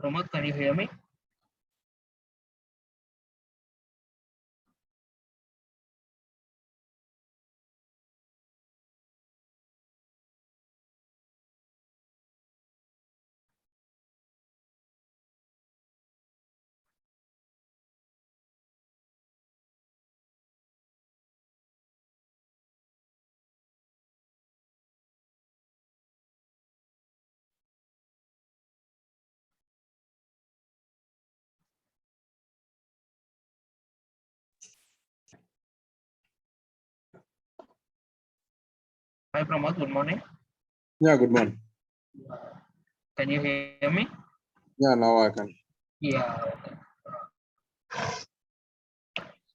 Pramod, can you hear me? Hi Pramod, good morning. Yeah, good morning. Can you hear me? Yeah, now I can. Yeah. Okay.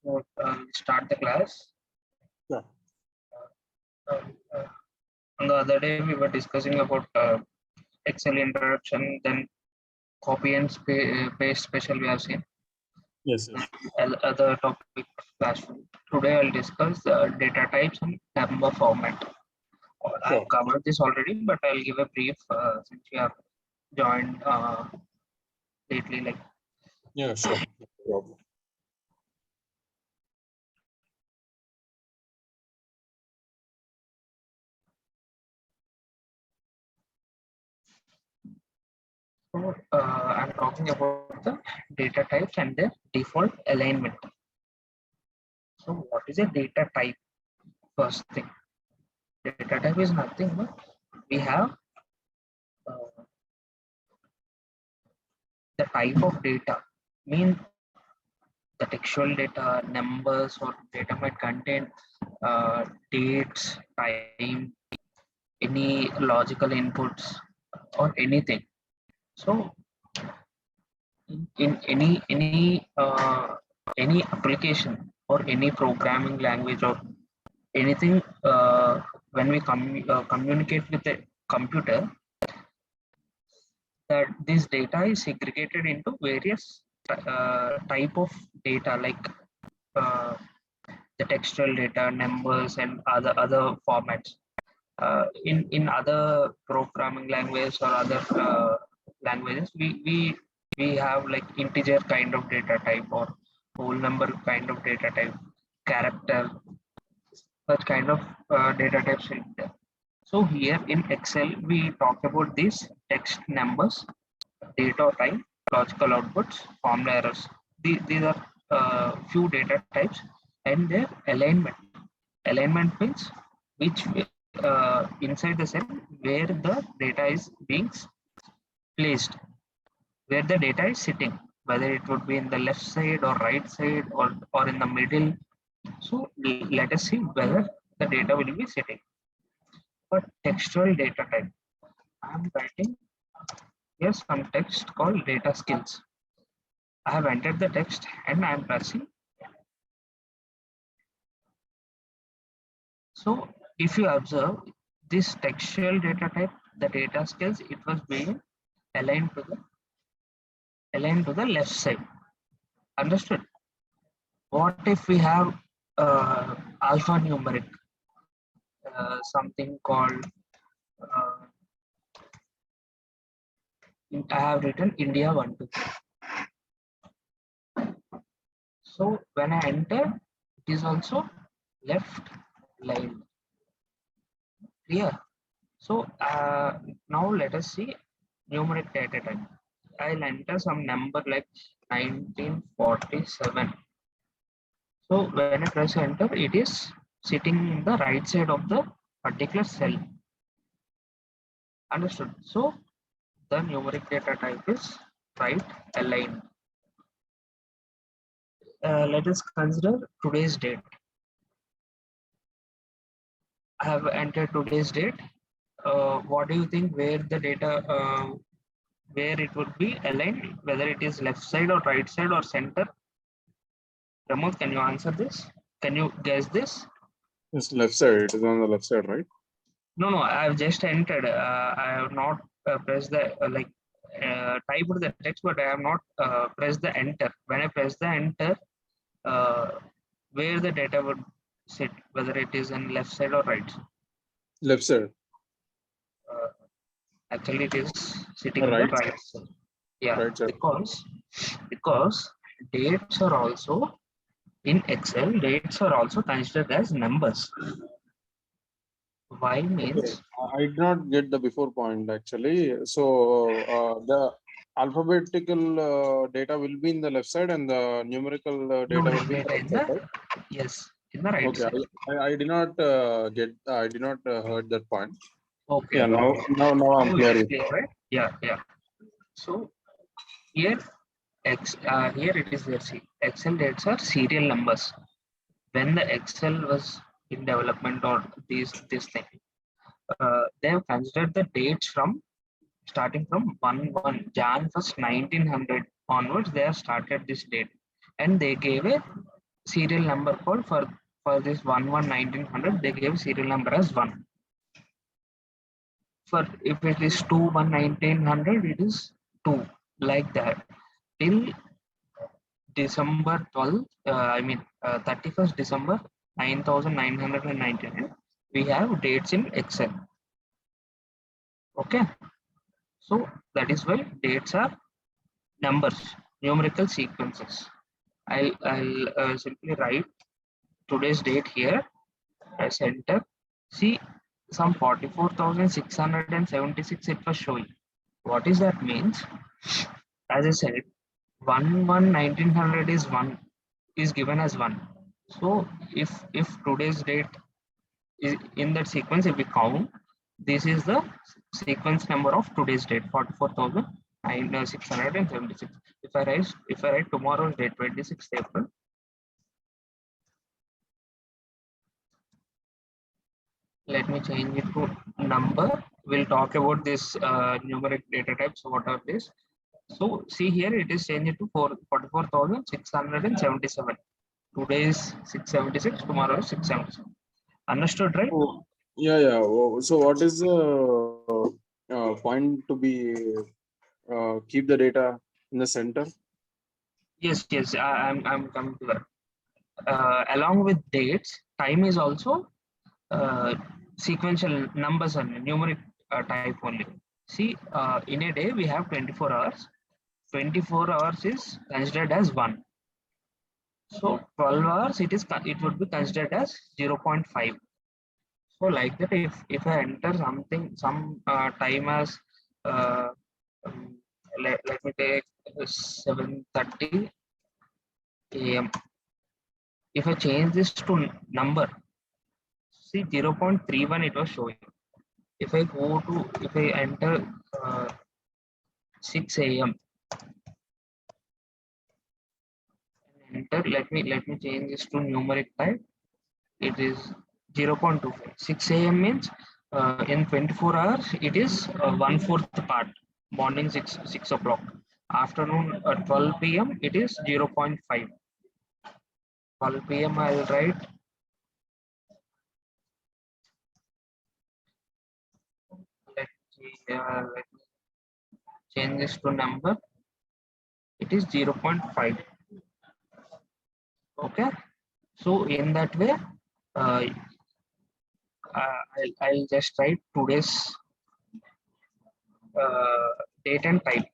So start the class. Yeah. Uh, uh, on the other day, we were discussing about Excel introduction, then copy and paste special we have seen. Yes, yes. And other topic classroom. Today I'll discuss data types and number format. Sure. I've covered this already, but I'll give a brief since you have joined lately. Like Yeah, sure. No problem. so, I'm talking about the data types and their default alignment. So, what is a data type? First thing, data type is nothing but we have uh, the type of data. Mean the textual data, numbers, or data might contain dates, time, any logical inputs, or anything. So, in any application or any programming language or anything, when we communicate with a computer, that this data is segregated into various type of data, like uh, the textual data, numbers, and other formats. In other programming languages or other languages, we have like integer kind of data type or whole number kind of data type, character, such kind of data types in there. So here in Excel, we talk about these text, numbers, data or time, logical outputs, formula errors. These are few data types and their alignment. Alignment means which inside the cell where the data is being placed, where the data is sitting, whether it would be in the left side or right side or in the middle. So let us see whether the data will be sitting. But textual data type, I'm writing here some text called DataSkills. I have entered the text and I am pressing. So if you observe this textual data type, the DataSkills, it was being aligned to the left side. Understood? What if we have alphanumeric, something called, uh, I have written India 1, 2, 3. So when I enter, it is also left line. Clear? So now let us see numeric data type. I'll enter some number like 1947. So when I press enter, it is sitting in the right side of the particular cell. Understood? So the numeric data type is right aligned. Let us consider today's date. I have entered today's date. What do you think where the data, where it would be aligned, whether it is left side or right side or center? Pramod, can you answer this? Can you guess this? It's left side. It is on the left side, right? No, I have just entered. I have not pressed the typed the text, but I have not pressed the enter. When I press the enter, uh, where the data would sit, whether it is in left side or right. Left side. Actually, it is sitting in the Right. right side. Yeah, Right, sir. because dates are also in Excel. Dates are also considered as numbers. Why Okay. means I did not get the before point actually. So the alphabetical data will be in the left side and the numerical data will numeric be in the data right in side, the right? in the right Okay. side. I did not I did not heard that point. Okay, Yeah. okay. Now I'm Now it clear is with clear, you. right? Yeah, yeah. So here here it is there. See, Excel dates are serial numbers. When the Excel was in development or this thing, they have considered the dates from starting from 1 Jan 1st 1900 onwards. They have started this date, and they gave a serial number called for this 1900. They gave serial number as 1. For if it is 1900, it is 2, like that till December 12th, 31st December 9999, we have dates in Excel. Okay, so that is why dates are numbers, numerical sequences. I'll simply write today's date here as enter. See, some 44,676 it was showing. What is that means? As I said, 1900 is 1 is given as 1. So if today's date is in that sequence, if we count, this is the sequence number of today's date, 44,676. If I write tomorrow's date, 26th April, let me change it to number. We'll talk about this numeric data types. What are these? So see here, it is changed to 44,677. Today is 676, tomorrow is 677. Understood, right? Oh, yeah. Oh, so what is the point to be keep the data in the center? Yes. I'm coming to that. Along with dates, time is also sequential numbers and numeric type only. See, in a day we have 24 hours. 24 hours is considered as 1. So 12 hours it would be considered as 0.5. So like that, if I enter some time as uh, um, let me take 7:30 a.m. If I change this to number, see 0.31 it was showing. If I enter 6 a.m. enter, let me change this to numeric type. It is 0.25. 6 a.m. means in 24 hours it is 1/4 part. Morning 6 o'clock. Afternoon 12 p.m. it is 0.5. 12 p.m. I'll write. Let me change this to number. It is 0.5. Okay. So in that way, uh, I'll just write today's uh, date and time.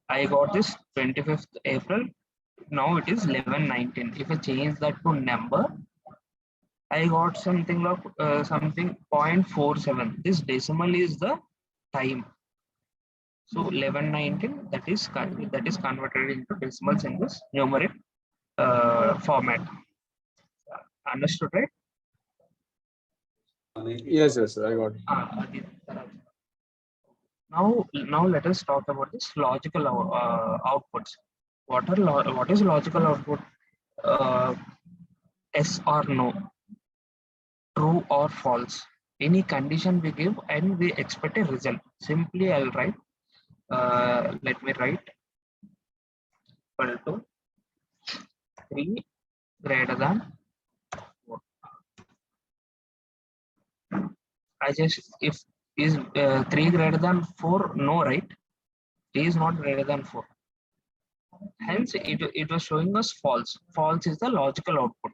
I got this 25th April. Now it is 11:19. If I change that to number, I got something like something 0.47. This decimal is the time. So 11:19, that is converted into decimals in this numeric format. Understood, right? Yes, I got it. Now let us talk about this logical outputs. What is logical output? Uh, yes or no, true or false. Any condition we give and we expect a result. Simply I'll write. Let me write equal to 3 greater than 4. I just if is 3 greater than 4, no, right? 3 is not greater than 4. Hence it was showing us false. False is the logical output.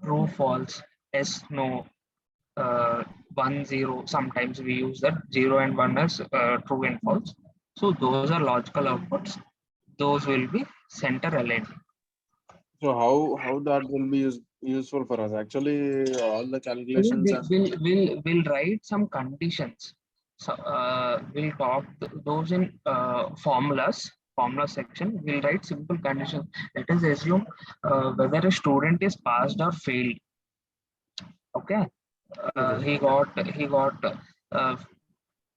True, false, yes, no, 1 0. Sometimes we use that 0 and 1 as true and false. So those are logical outputs. Those will be center aligned. So how that will be useful for us? Actually, all the calculations and We'll write some conditions. So we'll talk those in formula section. We'll write simple conditions. Let us assume whether a student is passed or failed. Okay, okay. he got uh,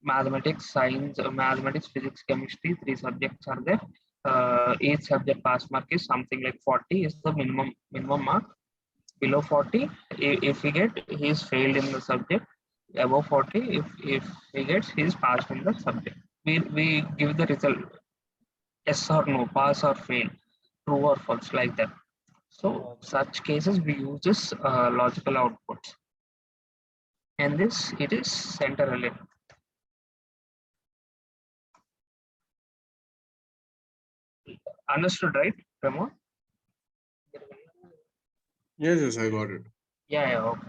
mathematics, science, mathematics, physics, chemistry. Three subjects are there. Each subject pass mark is something like 40 is the minimum mark. Below 40, if he get, he is failed in the subject. Above 40, if he gets, he is passed in the subject. We give the result yes or no, pass or fail, true or false, like that. So such cases we use this logical outputs, and this it is center aligned. Understood, right, Ramon? Yes, I got it. Yeah, okay.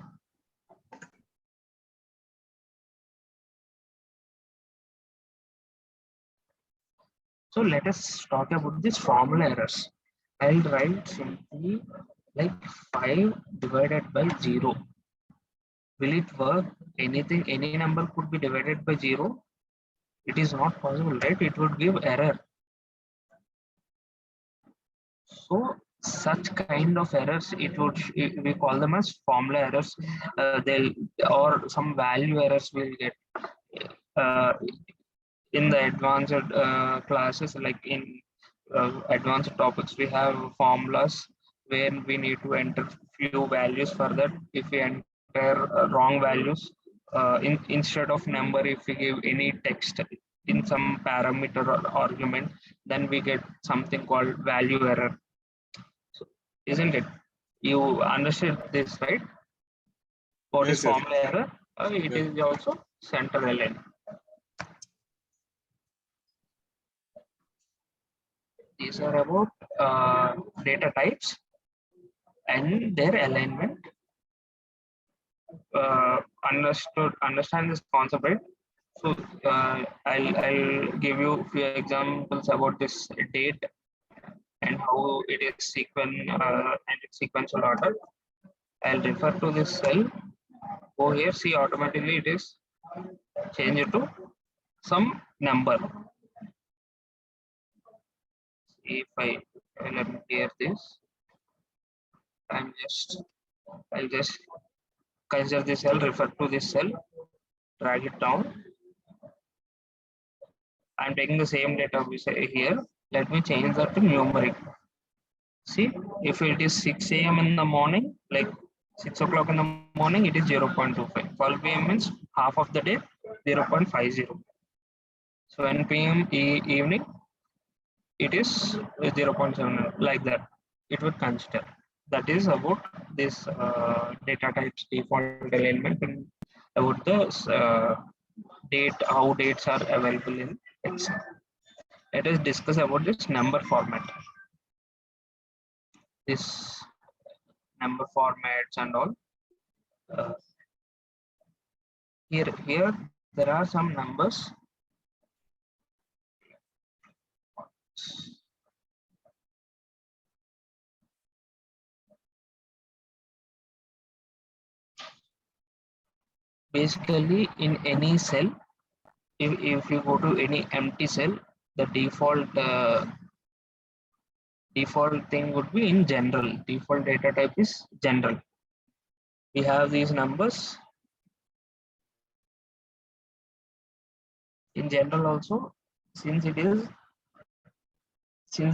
So let us talk about this formula errors. I'll write simply like 5 divided by 0. Will it work? Anything, any number could be divided by 0. It is not possible, right? It would give error. So such kind of errors, we call them as formula errors. They'll or some value errors will get uh, in the advanced classes, like in advanced topics. We have formulas where we need to enter few values for that. If we enter wrong values instead of number, if we give any text in some parameter or argument, then we get something called value error. So, isn't it? You understood this, right? What is Yes, yes. formula error? It Yes. is also center aligned. These are about data types and their alignment. Understand this concept, right? So I'll give you a few examples about this date and how it is and its sequential order. I'll refer to this cell. Go here, see automatically it is changed to some number. If I let me clear this, I'll just consider this cell, refer to this cell, drag it down. I'm taking the same data we say here. Let me change that to numeric. See, if it is 6 a.m. in the morning, like 6 o'clock in the morning, it is 0.25. 12 p.m. means half of the day, 0.50. So 1 p.m. Evening, it is 0.7, like that. It would consider. That is about this data types default alignment and about the how dates are available in Excel. Let us discuss about this number format. This number formats and all. Uh, here there are some numbers. Basically, in any cell, if you go to any empty cell, the default thing would be in general. Default data type is general. We have these numbers in general also. Since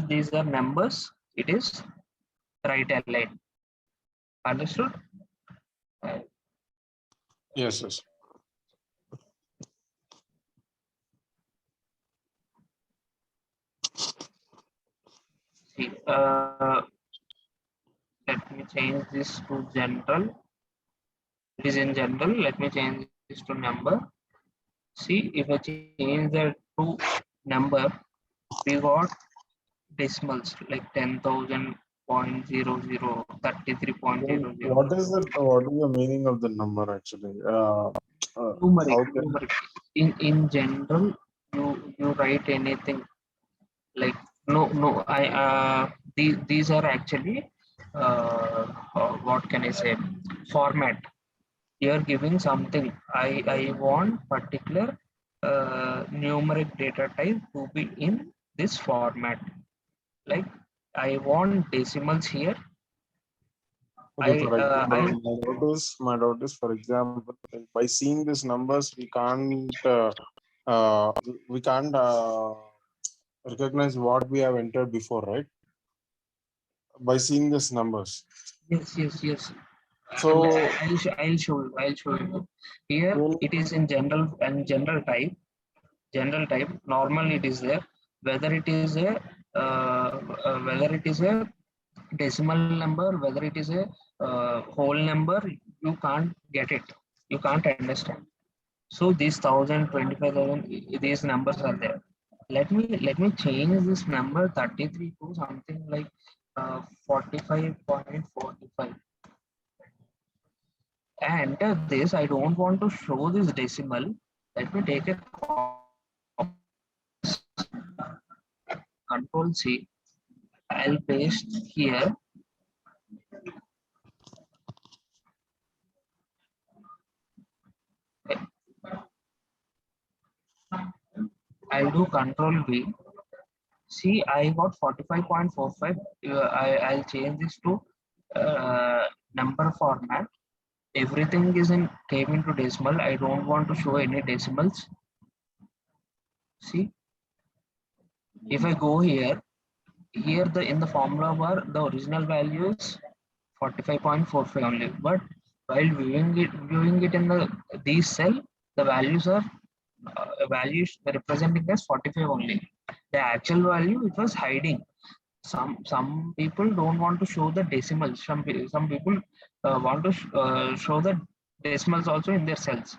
these are numbers, it is right aligned. Understood? Yes, yes. See, let me change this to general. It is in general. Let me change this to number. See, if I change that to number, we got decimals like 10,000 point 00, 33.00. What is it? What is the meaning of the number actually? Numeric, How can numeric. In general, you write anything like no I these are actually what can I say, format. You're giving something. I want particular numeric data type to be in this format. Like I want decimals here. Okay, for I example, my doubt is, for example, by seeing these numbers, uh, we can't recognize what we have entered before, right? By seeing these numbers. yes. So, I'll show you. Here well, it is in general and general type. Normal it is there. Whether it is a whether it is a decimal number, whether it is a whole number, you can't get it. You can't understand. So these 1,000, 25,000, these numbers are there. Let me change this number 33 to something like 45.45. And this I don't want to show this decimal. Let me take a control C. I'll paste here. I'll do control V. See, I got 45.45. I'll change this to number format. Everything is in came into decimal. I don't want to show any decimals. See, if I go here, the in the formula bar, the original value is 45.45 only. But while viewing it in these cell, the values are values representing as 45 only. The actual value it was hiding. Some people don't want to show the decimals. Some people want to show the decimals also in their cells.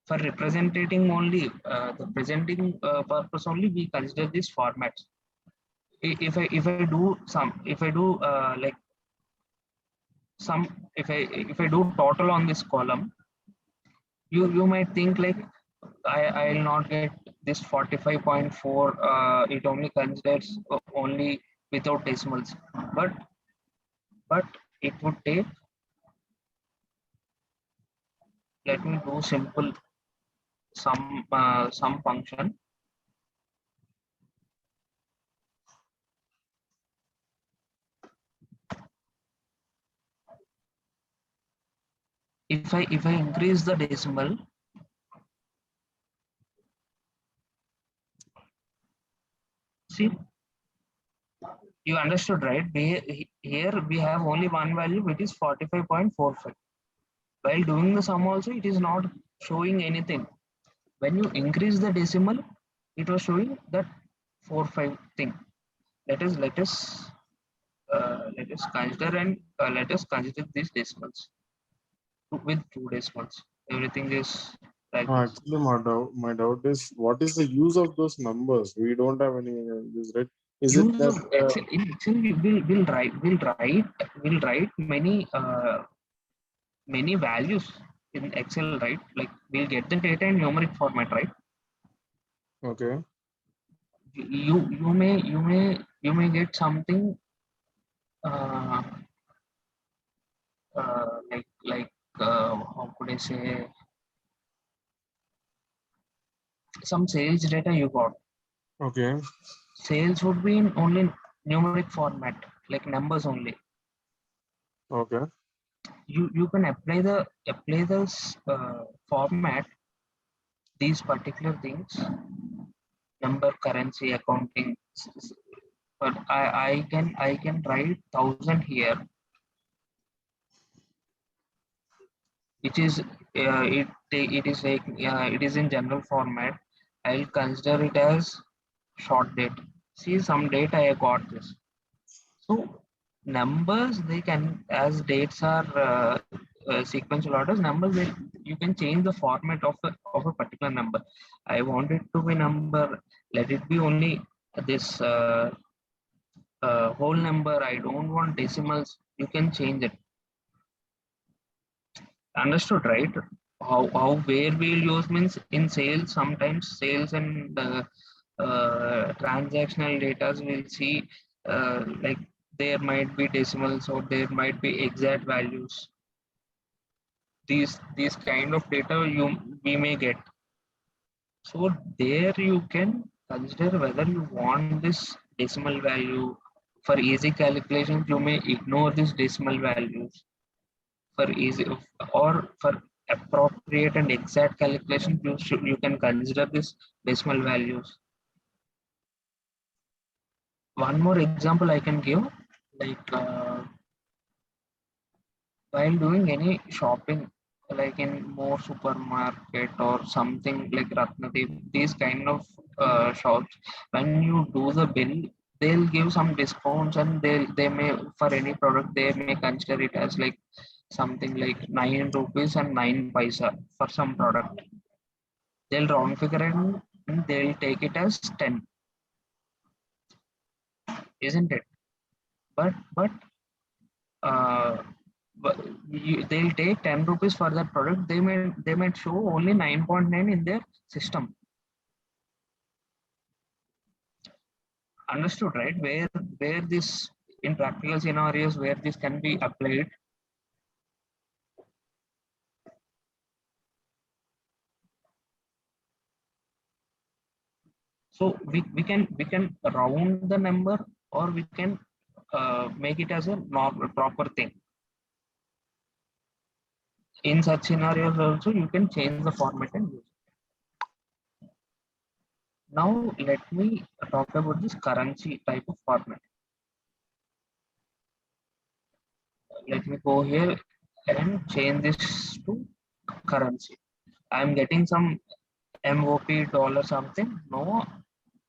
For representing only the presenting purpose only, we consider this format. If I do like some if I do total on this column, you might think like I'll not get this 45.4. It only considers only without decimals, but but it would take. Let me do simple some function. If I increase the decimal, see, you understood, right? Here we have only one value, which is 45.45. While doing the sum also, it is not showing anything. When you increase the decimal, it was showing that 45 thing. Let us consider and let us consider these decimals with two decimals. Everything is like this. actually, my doubt is, what is the use of those numbers? We don't have any use, right? Is it Use that of Excel. In Excel, we'll write many values in Excel, right? Like we'll get the data in numeric format, right? okay? You may get something uh, how could I say, some sales data you got. Okay. Sales would be in only numeric format, like numbers only. Okay. You can apply this format, these particular things, number, currency, accounting. But I can write 1,000 here, which is it is in general format. I'll consider it as short date. See, some date I got this. So numbers, they can, as dates are sequential orders, numbers you can change the format of a particular number. I want it to be number. Let it be only this whole number. I don't want decimals. You can change it. Understood, right? how where we'll use means in sales, sometimes sales and transactional data we'll see like there might be decimals or there might be exact values. These kind of data we may get. So there you can consider whether you want this decimal value. For easy calculations, you may ignore these decimal values. For easy or for appropriate and exact calculations, you can consider this decimal values. One more example I can give, like while doing any shopping, like in more supermarket or something like Ratnadeep, these kind of shops, when you do the bill, they'll give some discounts and they may for any product they may consider it as like something like 9 rupees and 9 paisa for some product. They'll round figure and they'll take it as 10, isn't it? But uh, they'll take 10 rupees for that product. They might show only 9.9 in their system. Understood, right? Where this in practical scenarios where this can be applied. So we can round the number or we can make it as a proper thing. In such scenarios also you can change the format and use it. Now let me talk about this currency type of format. Let me go here and change this to currency. I'm getting some MOP dollar something. No,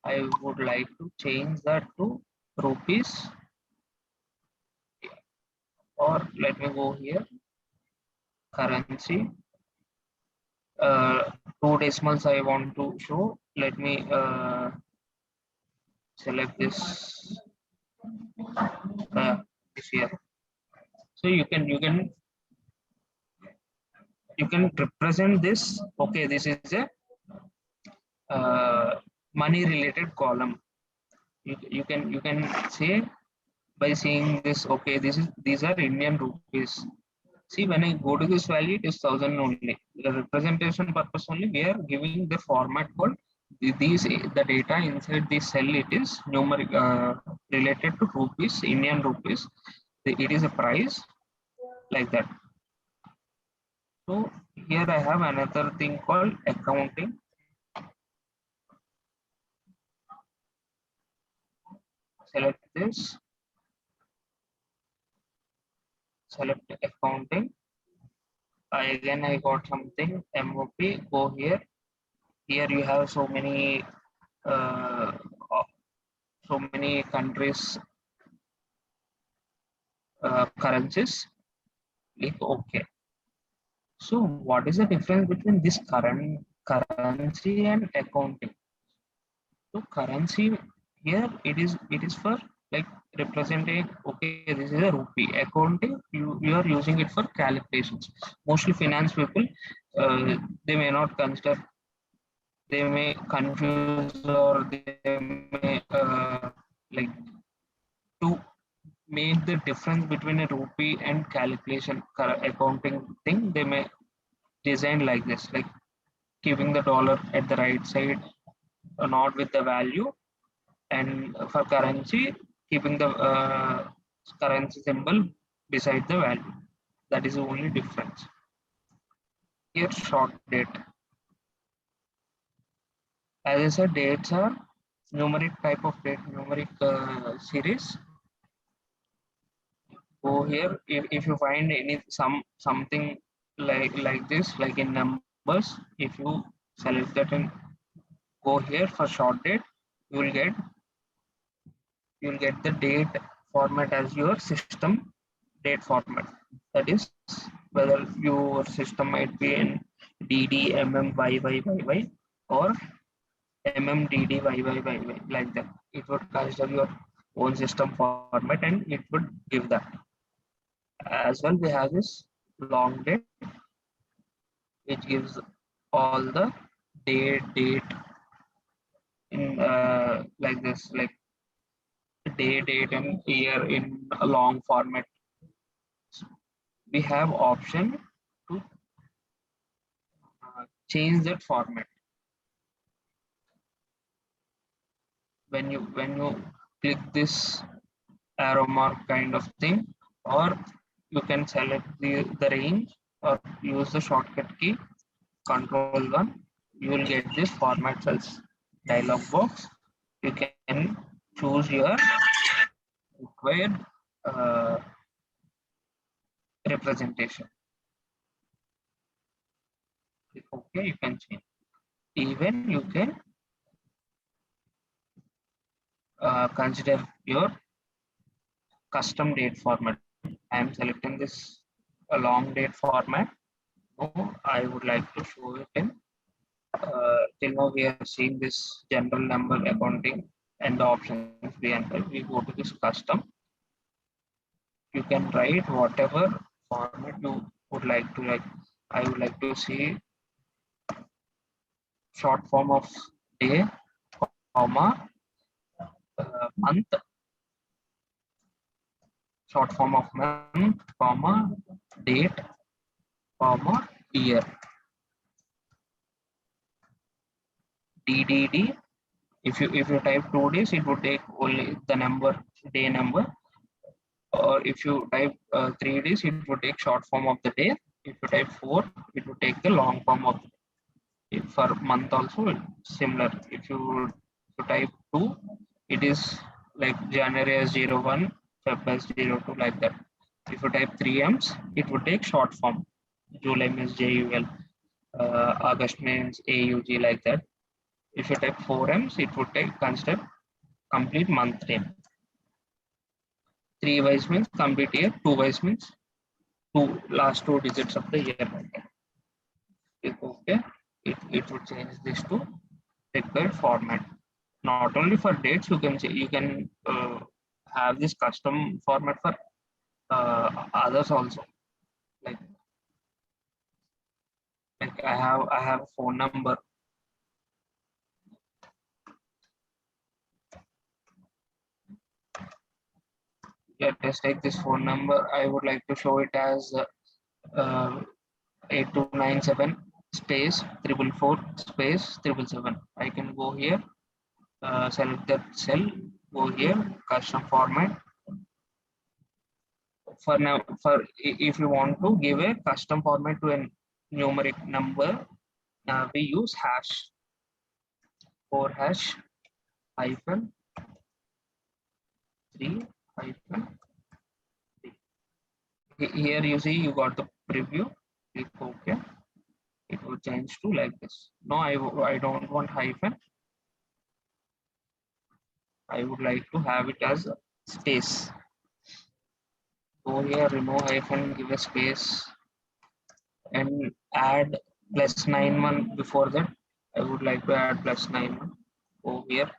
I would like to change that to rupees, or let me go here, currency. Two decimals I want to show. Let me select this here. So you can represent this. Okay, this is a money related column. You can say by seeing this. Okay, these are Indian rupees. See, when I go to this value, it is 1000 only. The representation purpose only, we are giving the format called the data inside this cell. It is numeric related to rupees, Indian rupees. It is a price like that. So here I have another thing called accounting. Select this. Select accounting. Again, I got something MOP. Go here. Here you have uh, so many countries currencies. Click OK. So what is the difference between this current currency and accounting? So currency here it is for like representing, okay, this is a rupee. Accounting, you are using it for calculations. Mostly finance people, they may not consider, they may confuse or they may like to make the difference between a rupee and calculation accounting thing. They may design like this, like keeping the dollar at the right side, not with the value, and for currency, keeping the currency symbol beside the value. That is the only difference. Here, short date. As I said, dates are numeric type of date, numeric series. Go here. If you find something like this, like in numbers, if you select that and go here for short date, you will get the date format as your system date format. That is, whether your system might be in DD MMYYYY or MMDDYYYY, like that. It would consider your own system format and it would give that. As well, we have this long date. which gives all the day, date in like this, like day, date, and year in a long format. We have option to change that format. When you click this arrow mark kind of thing, or you can select the range or use the shortcut key control 1, you will get this format cells dialog box. You can choose your required uh, representation. Okay, you can change. Even you can consider your custom date format. I am selecting this a long date format. No, I would like to show it in till now we are seeing this general number accounting and the options we enter. We go to this custom. You can write whatever format you would like to, like I would like to see short form of day, comma, month, short form of month, comma, date, comma, year, DDD. If you type 2 days, it would take only the number, day number. Or if you type 3 days, it would take short form of the day. If you type 4, it would take the long form of the day. If for month also similar. If you type 2, it is like January as 01, Feb as 02, like that. If you type 3 M's, it would take short form. July means JUL, August means AUG, like that. If you type 4 M's, it would take consider complete month name. 3 wise means complete year, 2 wise means last 2 digits of the year. Click OK. It would change this to required format. Not only for dates, you can have this custom format for others also. Like I have a phone number. Let us take this phone number. I would like to show it as 8297 space 444 space 777. I can go here, select that cell, go here, custom format. For now, if you want to give a custom format to a numeric number, we use hash, 4 hash hyphen 3 hyphen 3. Here you see you got the preview. Click OK. It will change to like this. No, I don't want hyphen. I would like to have it as a space. Go here, remove hyphen, give a space, and add +91 before that. I would like to add +91. Go here,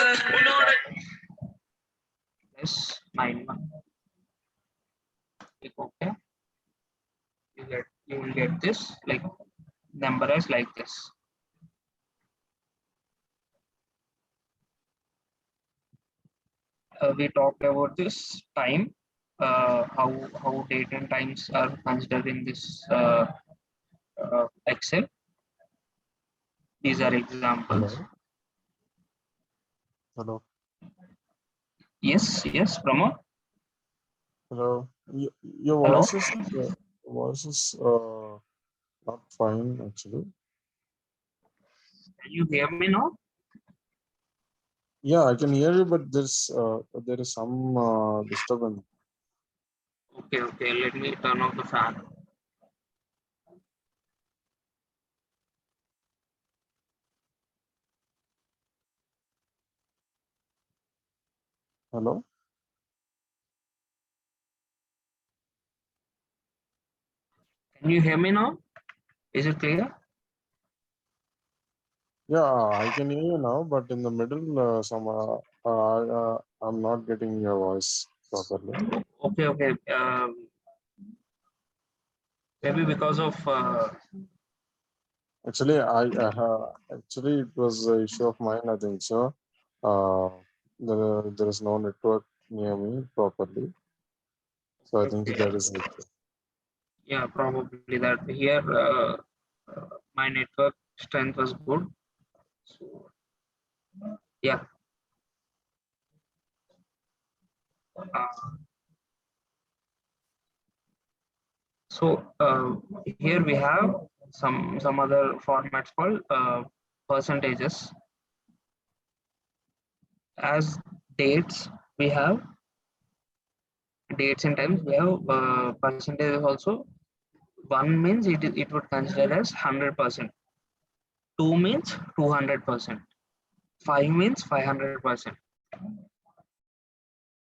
+91. Click OK. You will get this like number as like this. We talked about this time, how date and times are considered in this Excel. These are examples. Hello. Hello. Yes, Pramod. Hello. Your Hello. voice is not fine actually. Can you hear me now? Yeah, I can hear you, but there is some disturbance. Okay. Let me turn off the fan. Hello. Can you hear me now? Is it clear? Yeah, I can hear you now, but in the middle, I'm not getting your voice properly. Okay. Maybe because of Actually, actually it was an issue of mine. I think so. There is no network near me properly, so I think okay, that is it. yeah, probably that here my network strength was good. So yeah, uh, so here we have some other formats called percentages. As dates, we have dates and times. We have percentages also. One means it would consider as 100%. Two means 200%. Five means 500%.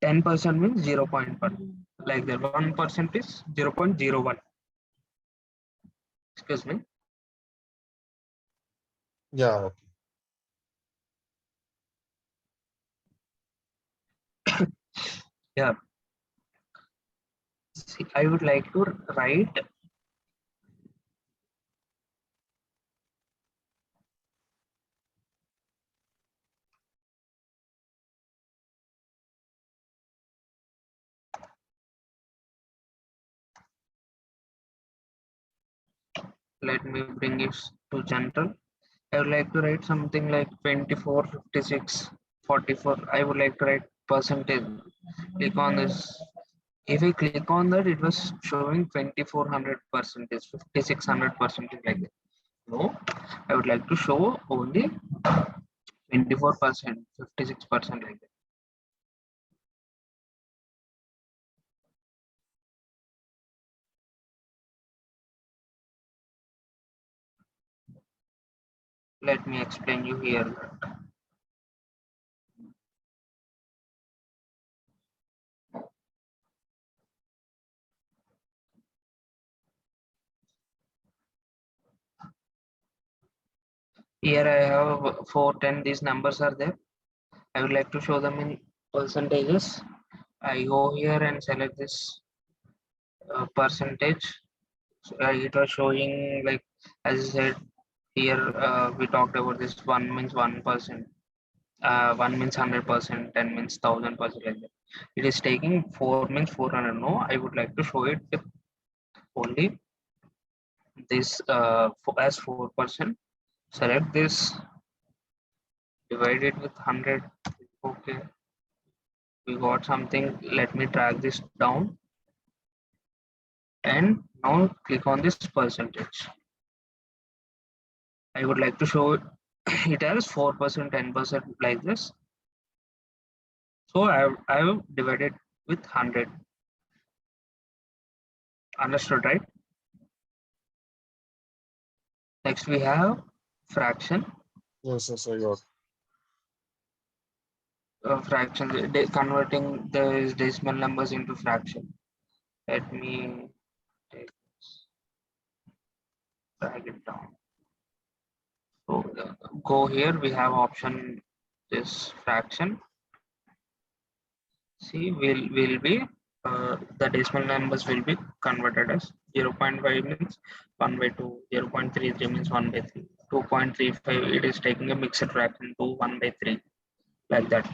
10% means 0.1. Like that, 1% is 0.01. Excuse me. Yeah. Yeah. See, I would like to write. Let me bring it to general. I would like to write something like 24, 56, 44. I would like to write percentage. Click on this. If I click on that, it was showing 2400 percentage, 5600 percentage like that. No, I would like to show only 24%, 56% like that. Let me explain you here. Here I have 410. These numbers are there. I would like to show them in percentages. I go here and select this percentage. So, it was showing like, as I said here, we talked about this. One means 1%. One means 100%, 10 means 1000% like that. It is taking 4 means 400. No, I would like to show it only this as 4%. Select this, divide it with 100. Okay, we got something. Let me drag this down and now click on this percentage. I would like to show it as 4%, 10% like this. So I have divided with 100. Understood, right? Next we have fraction. Yes, I got. Fraction, converting the decimal numbers into fraction. Let me take this, drag it down. So go here, we have option this fraction. See, will be the decimal numbers will be converted as 0.5 means 1 by 2, 0.33 means 1 by 3, 2.35 it is taking a mixed fraction to 1 by 3 like that.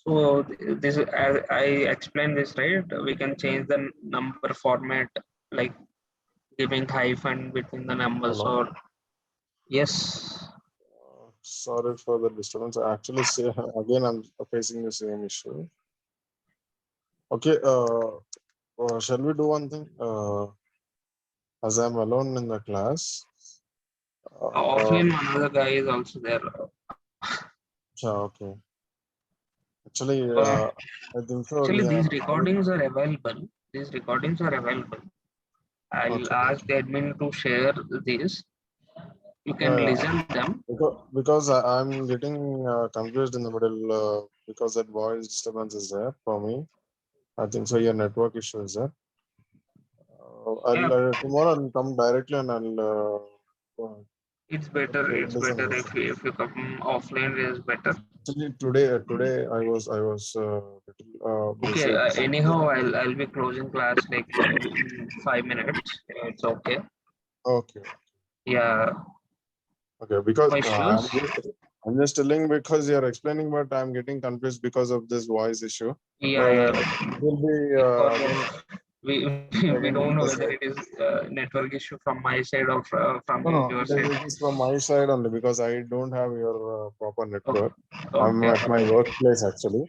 So this, as I explained this, right, we can change the number format like giving hyphen between the numbers Hello. or yes. Sorry for the disturbance. Actually, say again, I'm facing the same issue. Okay. Shall we do one thing? As I'm alone in the class. Offline one other guy is also there. Yeah. Okay. Actually, Uh, I think so. Actually, Yeah. these recordings are available. These recordings are available. I'll Okay. ask the admin to share these. You can Yeah. listen them. Because I'm getting confused in the middle because that voice disturbance is there for me. I think so. Your network issue is there. Yeah, Tomorrow I'll come directly and I'll it's better. It's listen better this. if you come offline. It is better. Actually, today I was little Okay. busy at the same Anyhow, time. I'll be closing class like in 5 minutes. It's okay. Okay, Yeah. okay. Because No issues. I'm just telling because you're explaining, but I'm getting confused because of this voice issue. Yeah. But Yeah. it will be Because again of we again don't from know the whether side. it is network issue from my side or from No, no, your side. it is from my side only because I don't have your proper Okay. network. I'm Okay. at my workplace actually.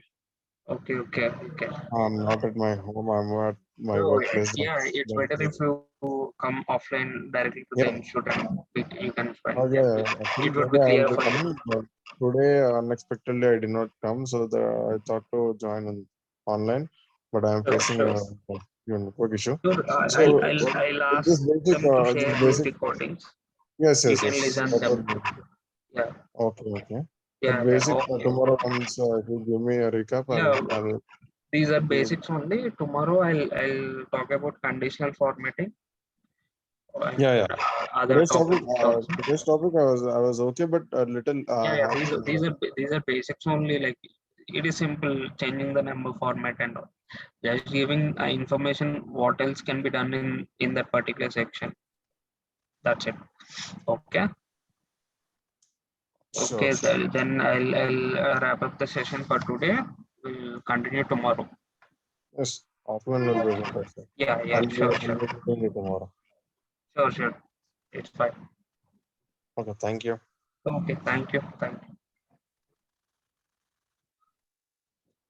Okay. Okay. Okay. I'm not at my home. I'm at my So workplace. it's That's better the if reason. you come offline directly to the Yeah. institute and you can find. Okay. Yeah, Actually, it would be today I will clear be for you. coming, but today unexpectedly I did not come, so I thought to join online, but I am Sure, facing sure. a network issue. Sure. So I'll this ask basic, them to this share those basic. recordings. Yes, You yes, can yes. listen That them. would be Yeah. okay. Okay. But Yeah. Yeah. basic Okay. tomorrow once if you give me a recap, Yeah. I'll These are do it. basics only. Tomorrow I'll talk about conditional formatting and Yeah, yeah. other topics also. Today's topic I was okay, but a little Yeah, I yeah. have These are basics only. Like it is simple, changing the number format and all. Just giving information what else can be done in that particular section. That's it. Okay. sure, Okay. sure. Then I'll wrap up the session for today. We'll continue tomorrow. Yes, offline will be better. Sir. Yeah. Yeah. Sure. I'll Sure. be meeting you tomorrow. Sure. Sure. It's fine. Okay, thank you. Okay. Thank you. Thank you.